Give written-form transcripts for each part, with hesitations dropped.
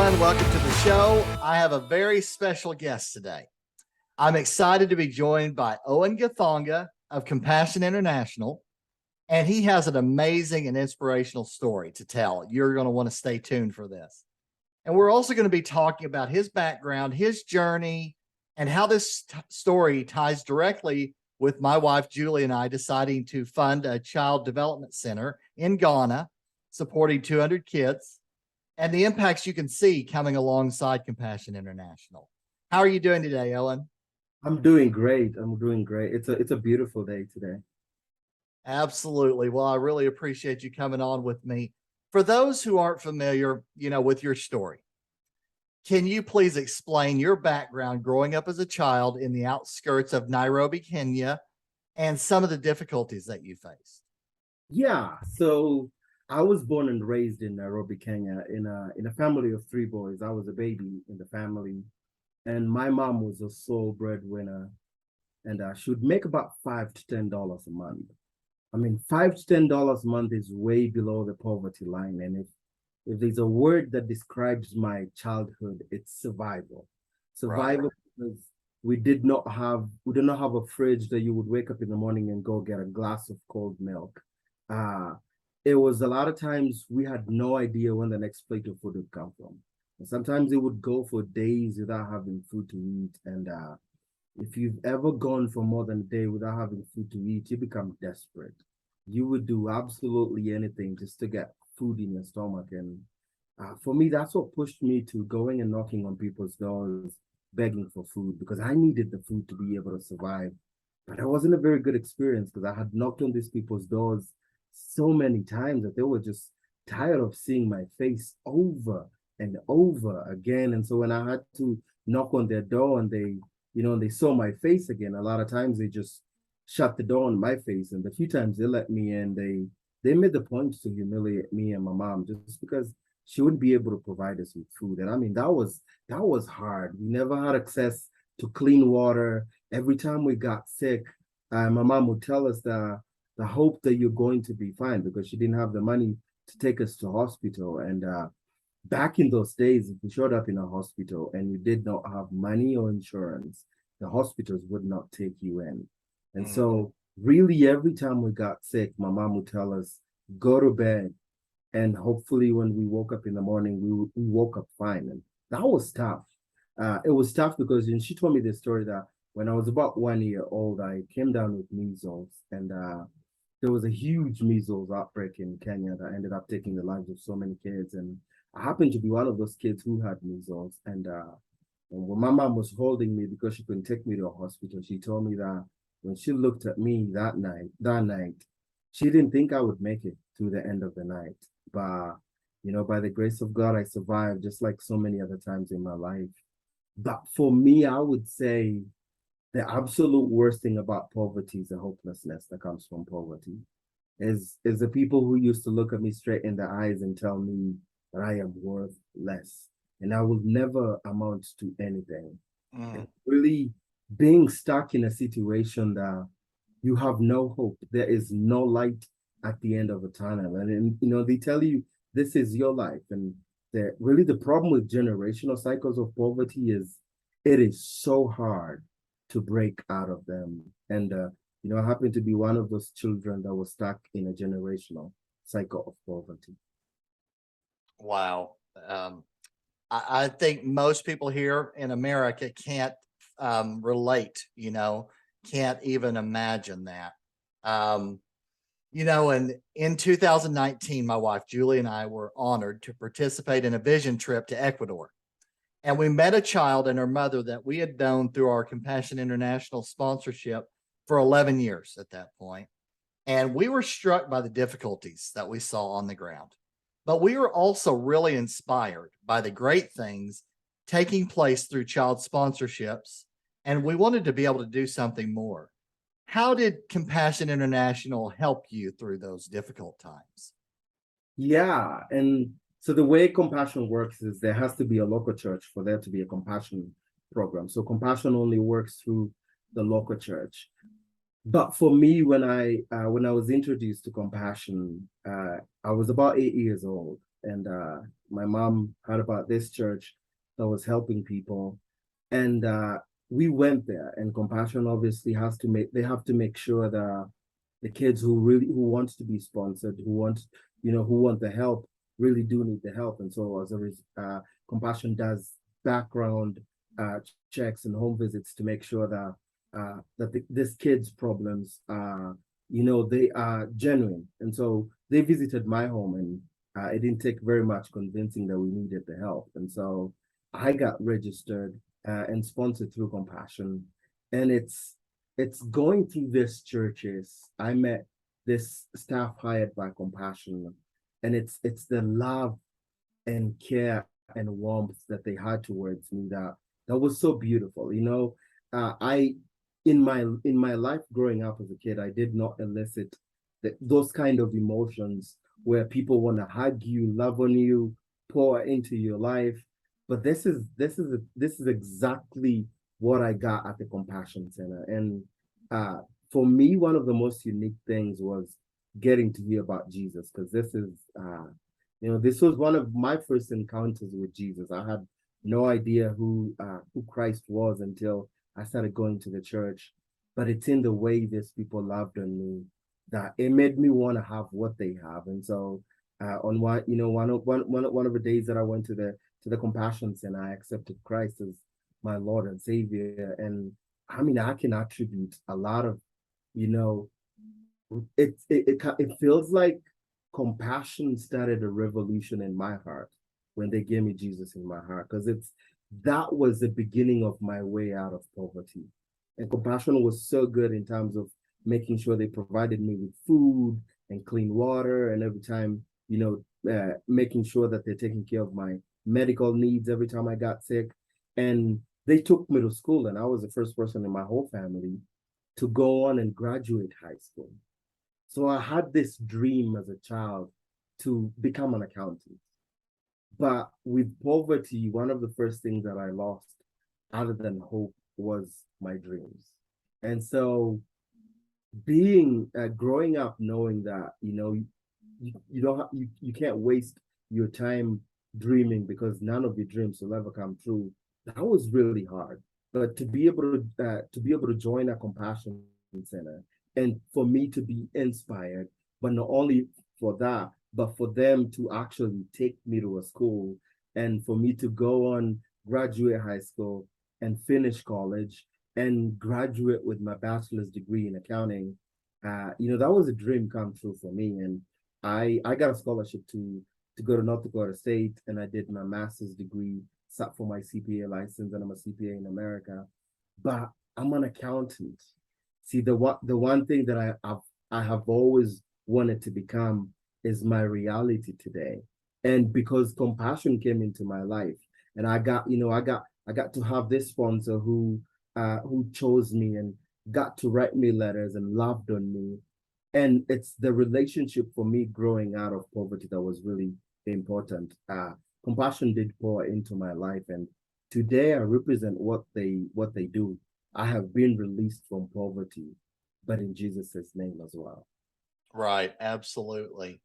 everyone. Welcome to the show. I have a very special guest today. I'm excited to be joined by Owen Githanga of Compassion International, and he has an amazing and inspirational story to tell. You're going to want to stay tuned for this. And we're also going to be talking about his background, his journey, and how this story ties directly with my wife, Julie, and I deciding to fund a child development center in Ghana, supporting 200 kids, and the impacts you can see coming alongside Compassion International. How are you doing today, Owen? I'm doing great. It's a beautiful day today. Absolutely. Well, I really appreciate you coming on with me. For those who aren't familiar, with your story, can you please explain your background growing up as a child in the outskirts of Nairobi, Kenya, and some of the difficulties that you faced? Yeah, so I was born and raised in Nairobi, Kenya, in a family of three boys. I was a baby in the family, and my mom was a sole breadwinner, and she would make about $5 to $10 a month. I mean, $5 to $10 a month is way below the poverty line, and if there's a word that describes my childhood, it's survival. Survival, because we did not have a fridge that you would wake up in the morning and go get a glass of cold milk. It was a lot of times we had no idea when the next plate of food would come from. And sometimes it would go for days without having food to eat. And if you've ever gone for more than a day without having food to eat, you become desperate. You would do absolutely anything just to get food in your stomach. And for me, that's what pushed me to going and knocking on people's doors, begging for food, because I needed the food to be able to survive. But it wasn't a very good experience because I had knocked on these people's doors so many times that they were just tired of seeing my face over and over again. And so when I had to knock on their door and they saw my face again, a lot of times they just shut the door on my face. And the few times they let me in, they made the point to humiliate me and my mom just because she wouldn't be able to provide us with food. And I mean, that was hard. We never had access to clean water. Every time we got sick, my mom would tell us the hope that you're going to be fine, because she didn't have the money to take us to hospital. And back in those days, if you showed up in a hospital and you did not have money or insurance, the hospitals would not take you in. And so really every time we got sick, my mom would tell us, go to bed. And hopefully when we woke up in the morning, we woke up fine. And that was tough. It was tough because she told me this story that when I was about 1 year old, I came down with measles, and there was a huge measles outbreak in Kenya that ended up taking the lives of so many kids. And I happened to be one of those kids who had measles. And when my mom was holding me because she couldn't take me to a hospital, she told me that when she looked at me that night, she didn't think I would make it through the end of the night. But, by the grace of God, I survived just like so many other times in my life. But for me, I would say the absolute worst thing about poverty is the hopelessness that comes from poverty. Is the people who used to look at me straight in the eyes and tell me that I am worth less and I will never amount to anything. And really being stuck in a situation that you have no hope. There is no light at the end of a tunnel. And they tell you this is your life. And really the problem with generational cycles of poverty is it is so hard to break out of them. And I happen to be one of those children that was stuck in a generational cycle of poverty. Wow. I think most people here in America can't relate, can't even imagine that. And in 2019, my wife, Julie, and I were honored to participate in a vision trip to Ecuador. And we met a child and her mother that we had known through our Compassion International sponsorship for 11 years at that point. And we were struck by the difficulties that we saw on the ground. But we were also really inspired by the great things taking place through child sponsorships. And we wanted to be able to do something more. How did Compassion International help you through those difficult times? Yeah, and so the way compassion works is there has to be a local church for there to be a compassion program. So compassion only works through the local church. But for me, when I was introduced to compassion, I was about 8 years old, and my mom heard about this church that was helping people, and we went there. And Compassion obviously they have to make sure that the kids who want to be sponsored, who want the help, really do need the help. And so Compassion does background checks and home visits to make sure that this kids' problems they are genuine. And so they visited my home, and it didn't take very much convincing that we needed the help. And so I got registered and sponsored through Compassion. And it's going through these churches. I met this staff hired by Compassion, and it's the love and care and warmth that they had towards me that was so beautiful. I in my life growing up as a kid, I did not elicit those kind of emotions where people want to hug you, love on you, pour into your life. But this is exactly what I got at the Compassion Center. And for me, one of the most unique things was getting to hear about Jesus, because this was one of my first encounters with Jesus. I had no idea who Christ was until I started going to the church. But it's in the way these people loved on me that it made me want to have what they have. And so on one of the days that I went to the Compassion Center, I accepted Christ as my Lord and Savior. And I mean, I can attribute a lot of, it feels like Compassion started a revolution in my heart when they gave me Jesus in my heart, because that was the beginning of my way out of poverty. And Compassion was so good in terms of making sure they provided me with food and clean water, and every time, making sure that they're taking care of my medical needs every time I got sick. And they took me to school, and I was the first person in my whole family to go on and graduate high school. So I had this dream as a child to become an accountant. But with poverty, one of the first things that I lost, other than hope, was my dreams. And so growing up knowing that, you can't waste your time dreaming, because none of your dreams will ever come true. That was really hard. But to be able to join a Compassion Center, and for me to be inspired, but not only for that, but for them to actually take me to a school, and for me to go on, graduate high school and finish college and graduate with my bachelor's degree in accounting. That was a dream come true for me. And I got a scholarship to go to North Dakota State, and I did my master's degree, sat for my CPA license, and I'm a CPA in America. But I'm an accountant. See, the one thing that I have always wanted to become is my reality today. And because Compassion came into my life, and I got to have this sponsor who chose me and got to write me letters and loved on me. And it's the relationship for me growing out of poverty that was really important. Compassion did pour into my life, and today I represent what they do. I have been released from poverty, but in Jesus' name as well. Right. Absolutely.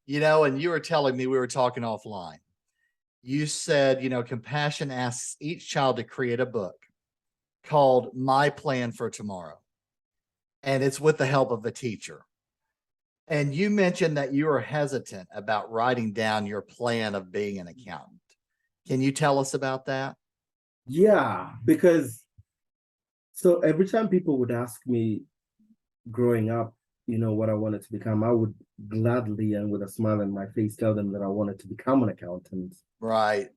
And you were telling me, we were talking offline. You said, Compassion asks each child to create a book called My Plan for Tomorrow. And it's with the help of a teacher. And you mentioned that you were hesitant about writing down your plan of being an accountant. Can you tell us about that? Yeah, because so every time people would ask me growing up, what I wanted to become, I would gladly and with a smile on my face tell them that I wanted to become an accountant. Right.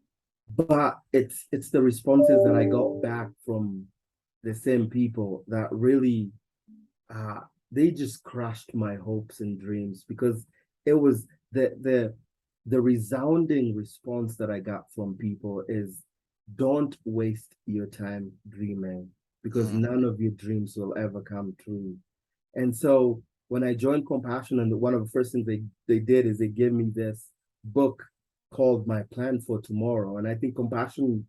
But it's the responses that I got back from the same people that really they just crushed my hopes and dreams, because it was the resounding response that I got from people is, don't waste your time dreaming, because none of your dreams will ever come true. And so when I joined Compassion, and one of the first things they did is they gave me this book called My Plan for Tomorrow. And I think Compassion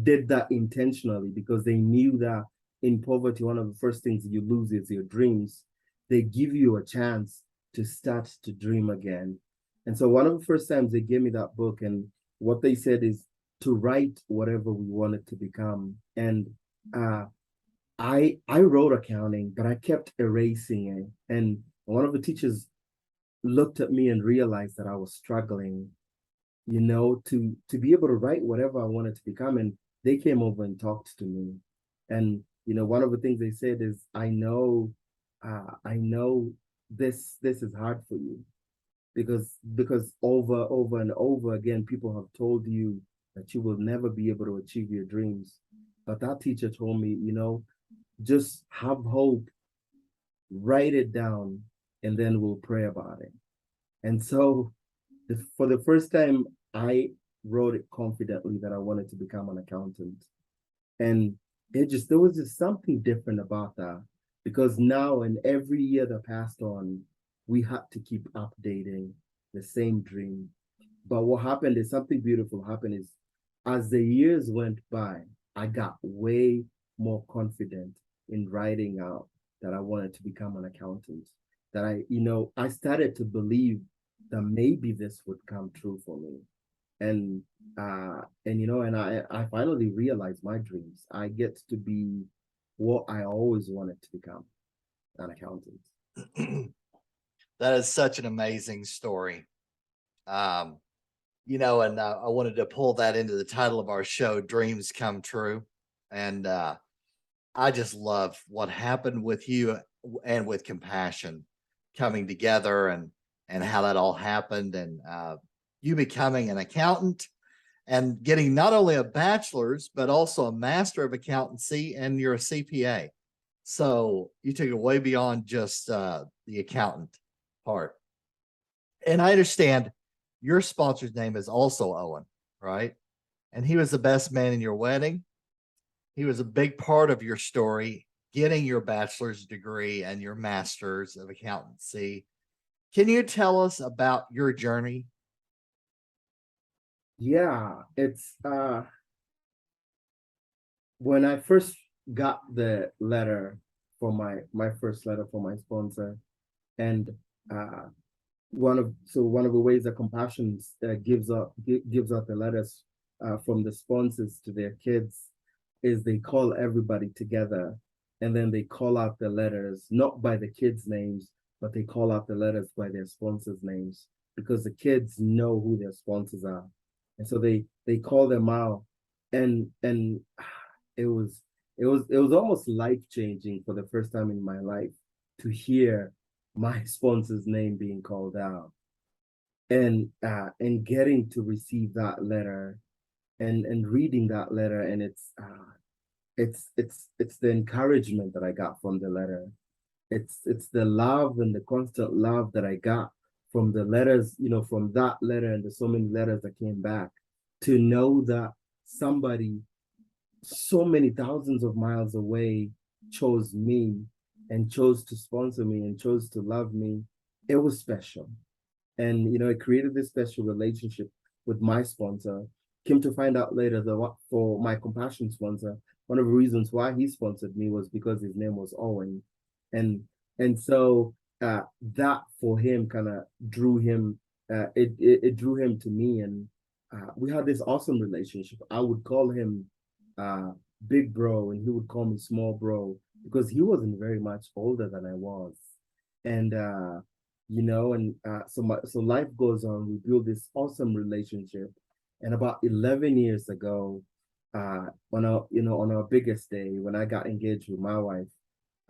did that intentionally, because they knew that in poverty, one of the first things you lose is your dreams. They give you a chance to start to dream again. And so one of the first times they gave me that book, and what they said is to write whatever we wanted to become. And I wrote accounting, but I kept erasing it. And one of the teachers looked at me and realized that I was struggling, to be able to write whatever I wanted to become. And they came over and talked to me. And one of the things they said is, I know this is hard for you, because over and over again, people have told you that you will never be able to achieve your dreams. But that teacher told me, just have hope, write it down, and then we'll pray about it. And so for the first time, I wrote it confidently that I wanted to become an accountant. And there was just something different about that, because now, and every year that passed on, we had to keep updating the same dream. But what happened is, something beautiful happened is, as the years went by, I got way more confident in writing out that I wanted to become an accountant. That I started to believe that maybe this would come true for me. And I finally realized my dreams. I get to be what I always wanted to become, an accountant. That is such an amazing story. And I wanted to pull that into the title of our show, Dreams Come True. And I just love what happened with you and with Compassion coming together, and how that all happened, and you becoming an accountant and getting not only a bachelor's, but also a master of accountancy, and you're a CPA. So you took it way beyond just the accountant part. And I understand your sponsor's name is also Owen, right? And he was the best man in your wedding. He was a big part of your story, getting your bachelor's degree and your master's of accountancy. Can you tell us about your journey? Yeah, it's when I first got the letter for my first letter for my sponsor. And uh one of the ways that Compassion gives out the letters from the sponsors to their kids is they call everybody together, and then they call out the letters not by the kids' names, but they call out the letters by their sponsors' names, because the kids know who their sponsors are. And so they call them out. And it was almost life-changing for the first time in my life to hear my sponsor's name being called out, and getting to receive that letter, and reading that letter. And it's the encouragement that I got from the letter. It's the love and the constant love that I got from the letters, from that letter, and the so many letters that came back, to know that somebody so many thousands of miles away chose me, and chose to sponsor me, and chose to love me. It was special. And it created this special relationship with my sponsor. Came to find out later that for my Compassion sponsor, one of the reasons why he sponsored me was because his name was Owen. And so that for him kind of drew him, it drew him to me. And we had this awesome relationship. I would call him big bro, and he would call me small bro, because he wasn't very much older than I was. And so life goes on. We build this awesome relationship. And about 11 years ago, on our biggest day, when I got engaged with my wife,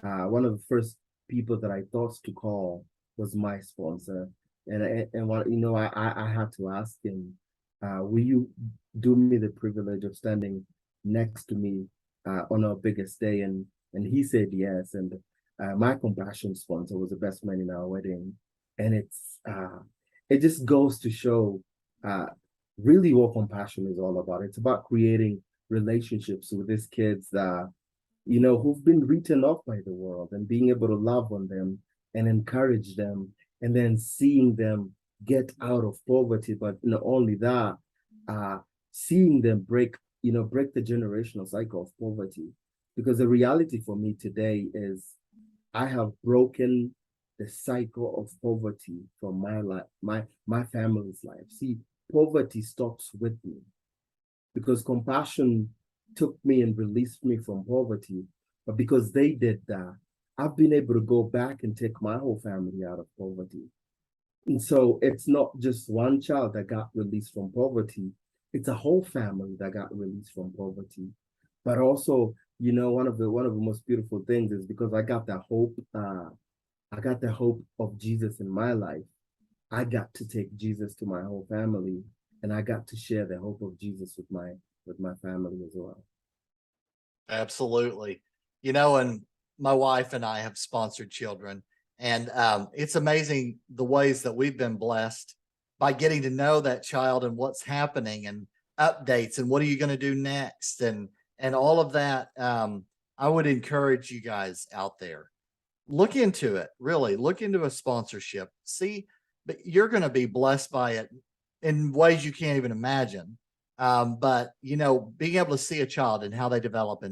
one of the first people that I thought to call was my sponsor. And what I had to ask him, will you do me the privilege of standing next to me on our biggest day? And he said yes. And my Compassion sponsor was the best man in our wedding. And it just goes to show really what Compassion is all about. It's about creating relationships with these kids that who've been written off by the world, and being able to love on them and encourage them, and then seeing them get out of poverty. But not only that, seeing them break the generational cycle of poverty. Because the reality for me today is, I have broken the cycle of poverty from my life, my family's life. See, poverty stops with me because compassion took me and released me from poverty. But because they did that, I've been able to go back and take my whole family out of poverty. And so it's not just one child that got released from poverty, it's a whole family that got released from poverty. But also, one of the most beautiful things is because I got the hope of Jesus in my life. I got to take Jesus to my whole family, and I got to share the hope of Jesus with my family as well. Absolutely. And my wife and I have sponsored children, and it's amazing the ways that we've been blessed by getting to know that child and what's happening and updates and what are you going to do next and all of that. I would encourage you guys out there, look into it. Really, look into a sponsorship. See, but you're going to be blessed by it in ways you can't even imagine. But being able to see a child and how they develop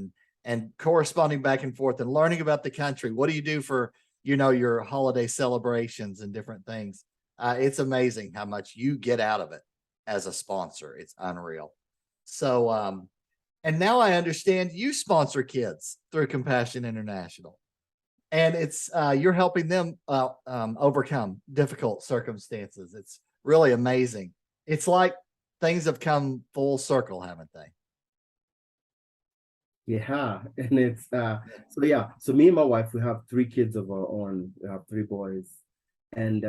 and corresponding back and forth and learning about the country. What do you do for your holiday celebrations and different things? It's amazing how much you get out of it as a sponsor. It's unreal. So, and now I understand you sponsor kids through Compassion International, and it's you're helping them overcome difficult circumstances. It's really amazing. It's like things have come full circle, haven't they? Yeah, and it's so yeah. So me and my wife, we have three kids of our own. We have three boys, and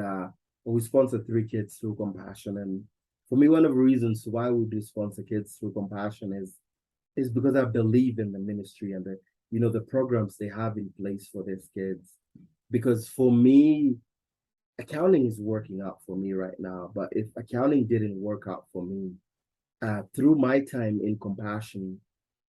we sponsor three kids through Compassion. And for me, one of the reasons why we do sponsor kids through Compassion is because I believe in the ministry and the programs they have in place for these kids. Because for me, accounting is working out for me right now. But if accounting didn't work out for me, through my time in Compassion,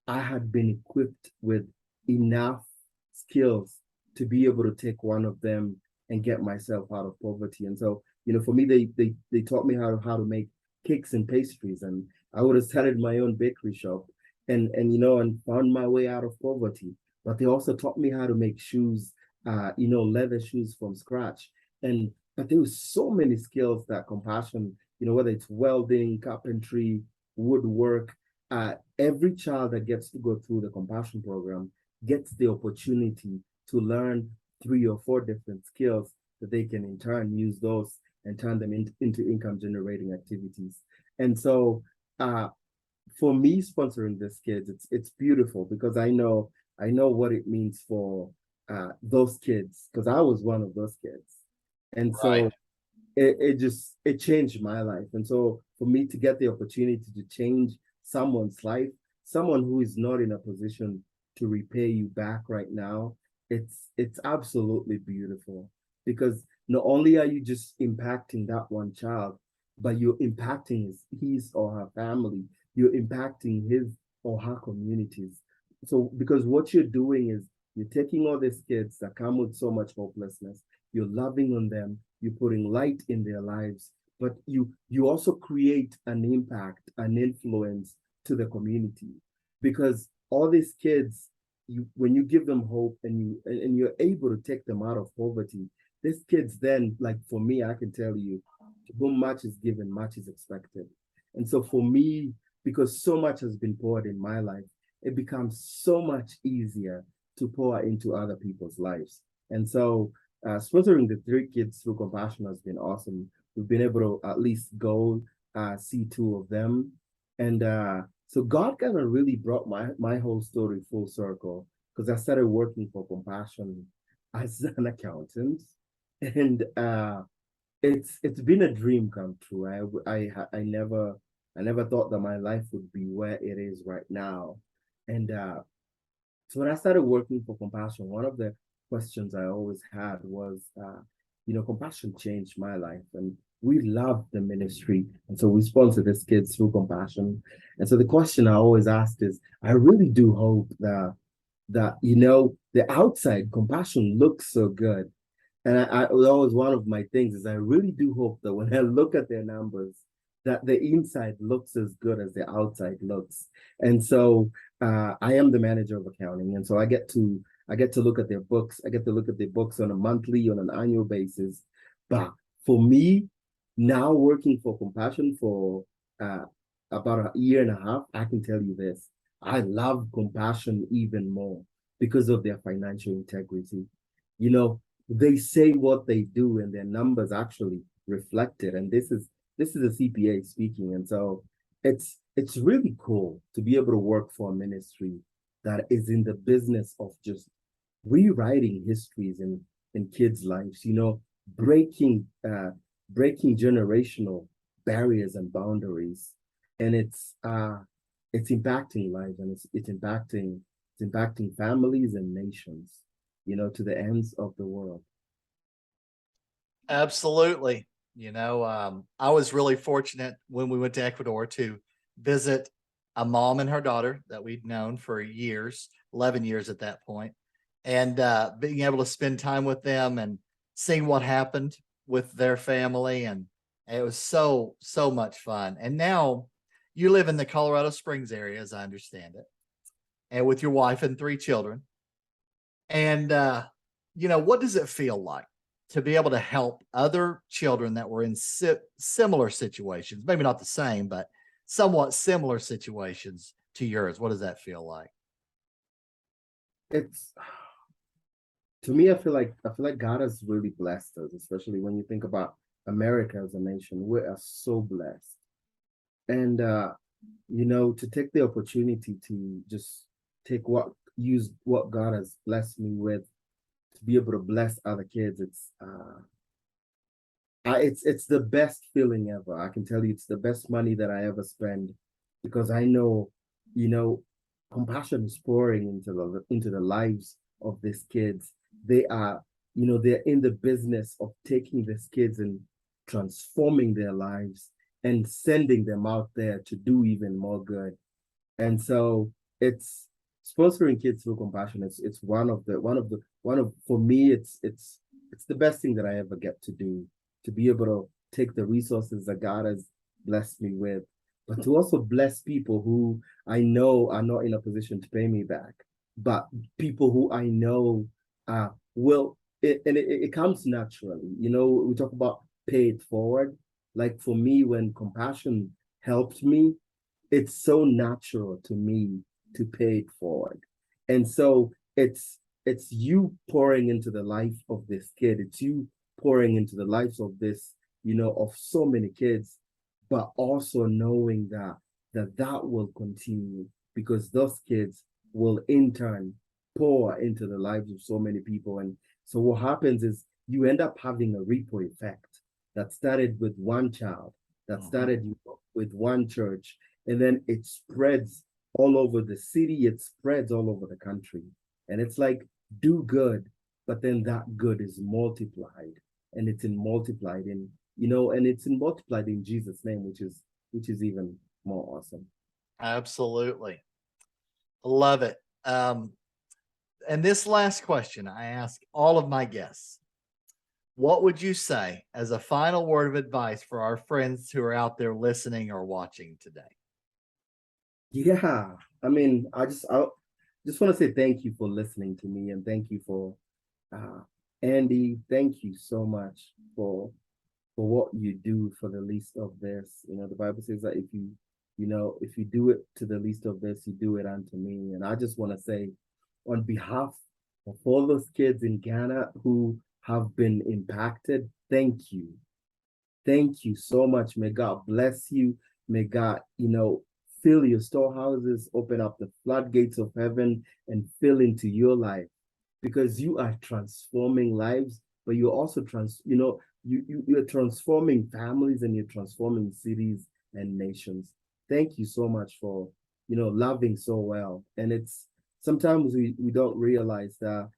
I had been equipped with enough skills to be able to take one of them and get myself out of poverty. And so, for me, they taught me how to make cakes and pastries, and I would have started my own bakery shop and found my way out of poverty. But they also taught me how to make shoes, leather shoes from scratch. But there was so many skills that Compassion, whether it's welding, carpentry, woodwork, every child that gets to go through the Compassion program gets the opportunity to learn 3 or 4 different skills that they can in turn use those and turn them into income generating activities. And so for me sponsoring these kids, it's beautiful because I know what it means for those kids, because I was one of those kids. And Right. so it changed my life. And so for me to get the opportunity to change someone's life, someone who is not in a position to repay you back right now, it's absolutely beautiful, because not only are you just impacting that one child, but you're impacting his or her family, you're impacting his or her communities. So because what you're doing is you're taking all these kids that come with so much hopelessness, you're loving on them, you're putting light in their lives, but you also create an impact, an influence to the community, because all these kids, when you give them hope and you're able to take them out of poverty, these kids then, like for me, I can tell you, to whom much is given, much is expected. And so for me, because so much has been poured in my life, it becomes so much easier to pour into other people's lives. And so sponsoring the three kids through Compassion has been awesome. We've been able to at least go see 2 of them. And so God kind of really brought my whole story full circle, because I started working for Compassion as an accountant. And it's been a dream come true. I never thought that my life would be where it is right now. And so when I started working for Compassion, one of the questions I always had was, Compassion changed my life, and we love the ministry, and so we sponsor these kids through Compassion. And so the question I always asked is, I really do hope that the outside Compassion looks so good, and I always, one of my things is I really do hope that when I look at their numbers, that the inside looks as good as the outside looks. And so I am the manager of accounting, and so I get to I get to look at their books. I get to look at their books on a monthly, on an annual basis. But for me, now working for Compassion for uh, about a year and a half, I can tell you this. I love Compassion even more because of their financial integrity. You know, they say what they do and their numbers actually reflect it. And this is a CPA speaking. And so it's really cool to be able to work for a ministry that is in the business of just rewriting histories in kids' lives, you know, breaking generational barriers and boundaries. And it's impacting lives, and it's impacting families and nations, you know, to the ends of the world. Absolutely. I was really fortunate when we went to Ecuador to visit a mom and her daughter that we'd known for years, 11 years at that point, and being able to spend time with them and seeing what happened with their family. And it was so, so much fun. And now you live in the Colorado Springs area, as I understand it, and with your wife and three children. And, what does it feel like to be able to help other children that were in similar situations? Maybe not the same, but somewhat similar situations to yours. What does that feel like? It's to me, I feel like God has really blessed us, especially when you think about America as a nation. We are so blessed. And you know, to take the opportunity to just use what God has blessed me with to be able to bless other kids, it's the best feeling ever. I can tell you, it's the best money that I ever spend because I know, you know, compassion is pouring into the lives of these kids. They are, you know, they're in the business of taking these kids and transforming their lives and sending them out there to do even more good. And so it's sponsoring kids through compassion. It's one of for me, it's the best thing that I ever get to do, to be able to take the resources that God has blessed me with, but to also bless people who I know are not in a position to pay me back, but people who I know will it comes naturally. You know, we talk about pay it forward. Like for me, when compassion helped me, it's so natural to me to pay it forward. And so it's you pouring into the life of this kid. It's you pouring into the lives of this, you know, of so many kids, but also knowing that will continue because those kids will in turn pour into the lives of so many people. And so what happens is you end up having a ripple effect that started with one child, that Mhm. started with one church, and then it spreads all over the city, it spreads all over the country. And it's like, do good, but then that good is multiplied, and it's in multiplied in, you know, and it's in multiplied in Jesus' name, which is even more awesome. Absolutely. Love it. And this last question I ask all of my guests: what would you say as a final word of advice for our friends who are out there listening or watching today? Yeah, I mean, I just want to say thank you for listening to me, and thank you for uh, Andy. Thank you so much for what you do for the least of this. You know, the Bible says that if you do it to the least of this, you do it unto me. And I just want to say, on behalf of all those kids in Ghana who have been impacted, thank you. Thank you so much. May God bless you. May God, you know, fill your storehouses, open up the floodgates of heaven and fill into your life because you are transforming lives, but you're also you're transforming families and you're transforming cities and nations. Thank you so much for, you know, loving so well. And it's sometimes we don't realize that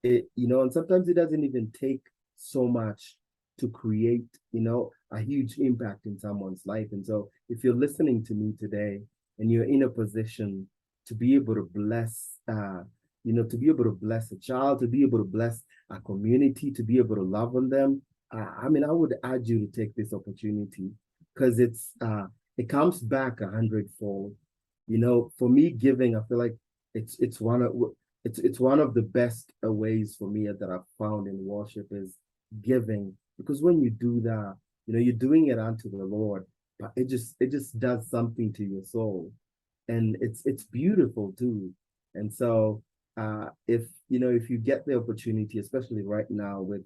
it, you know, and sometimes it doesn't even take so much to create, you know, a huge impact in someone's life. And so if you're listening to me today and you're in a position to be able to bless you know, to be able to bless a child, to be able to bless a community, to be able to love on them, I mean, I would urge you to take this opportunity because it comes back 100-fold. You know, for me, giving, I feel like it's one of it's one of the best ways for me that I've found in worship is giving, because when you do that, you're doing it unto the Lord, but it just does something to your soul, and it's beautiful too. And so if you get the opportunity, especially right now with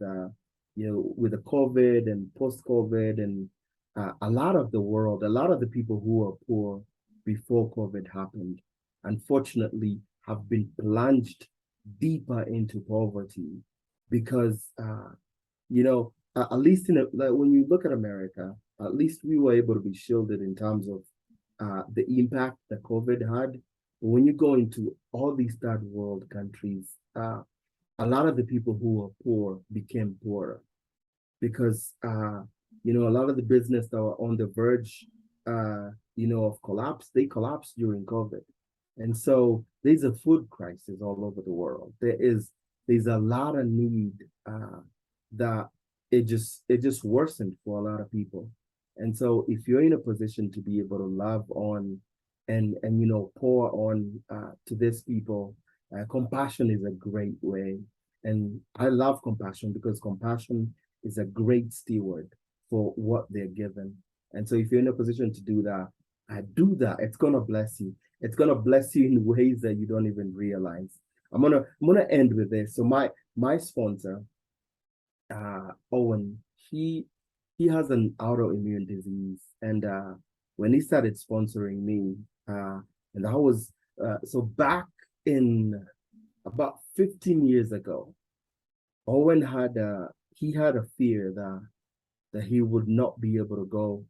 with the COVID and post-COVID, and a lot of the world, a lot of the people who are poor before COVID happened, unfortunately, have been plunged deeper into poverty because, at least like when you look at America, at least we were able to be shielded in terms of the impact that COVID had. But when you go into all these third world countries, a lot of the people who were poor became poorer because a lot of the business that were on the verge of collapse, they collapsed during COVID. And so there's a food crisis all over the world. There's a lot of need that it just worsened for a lot of people. And so if you're in a position to be able to love on and pour on to these people, compassion is a great way. And I love compassion because compassion is a great steward for what they're given. And so if you're in a position to do that, I do that. It's gonna bless you. It's gonna bless you in ways that you don't even realize. I'm gonna end with this. So my sponsor, Owen, he has an autoimmune disease, and when he started sponsoring me, and I was so back in about 15 years ago, Owen had a fear that he would not be able to go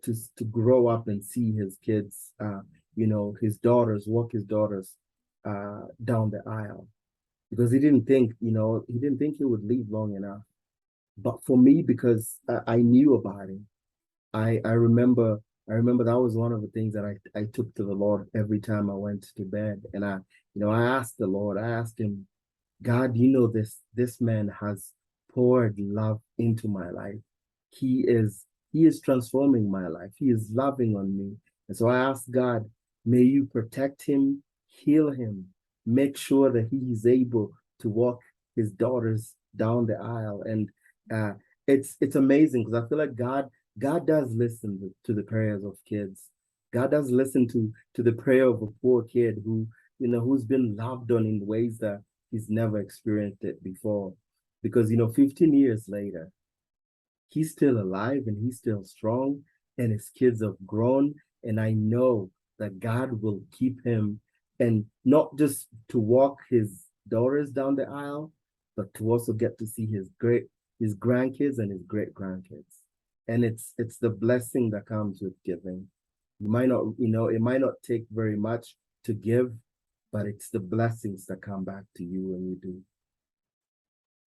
to grow up and see his kids, his daughters, walk his daughters down the aisle, because he didn't think he would live long enough. But for me, because I knew about it, I remember that was one of the things that I took to the Lord every time I went to bed, and I asked the Lord, I asked him, God, this man has poured love into my life. He is transforming my life. He is loving on me. And so I asked God, may you protect him, heal him, make sure that he is able to walk his daughters down the aisle. And it's amazing because I feel like God does listen to the prayers of kids. God does listen to the prayer of a poor kid who's been loved on in ways that he's never experienced it before. Because 15 years later, he's still alive and he's still strong, and his kids have grown. And I know that God will keep him, and not just to walk his daughters down the aisle, but to also get to see his grandkids and his great grandkids. And it's the blessing that comes with giving. You might not, it might not take very much to give, but it's the blessings that come back to you when you do.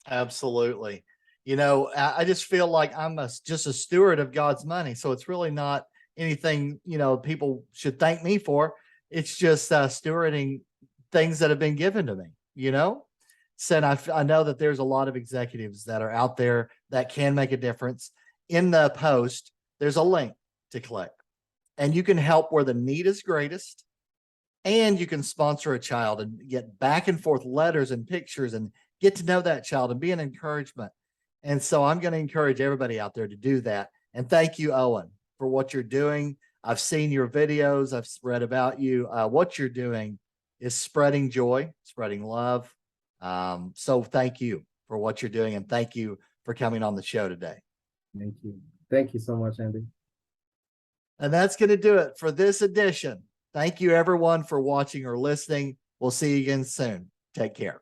Absolutely. I just feel like I'm just a steward of God's money. So it's really not anything, people should thank me for. It's just stewarding things that have been given to me. So I know that there's a lot of executives that are out there that can make a difference. In the post, there's a link to click, and you can help where the need is greatest. And you can sponsor a child and get back and forth letters and pictures and get to know that child and be an encouragement. And so I'm going to encourage everybody out there to do that. And thank you, Owen, for what you're doing. I've seen your videos. I've read about you. What you're doing is spreading joy, spreading love. So thank you for what you're doing. And thank you for coming on the show today. Thank you. Thank you so much, Andy. And that's going to do it for this edition. Thank you, everyone, for watching or listening. We'll see you again soon. Take care.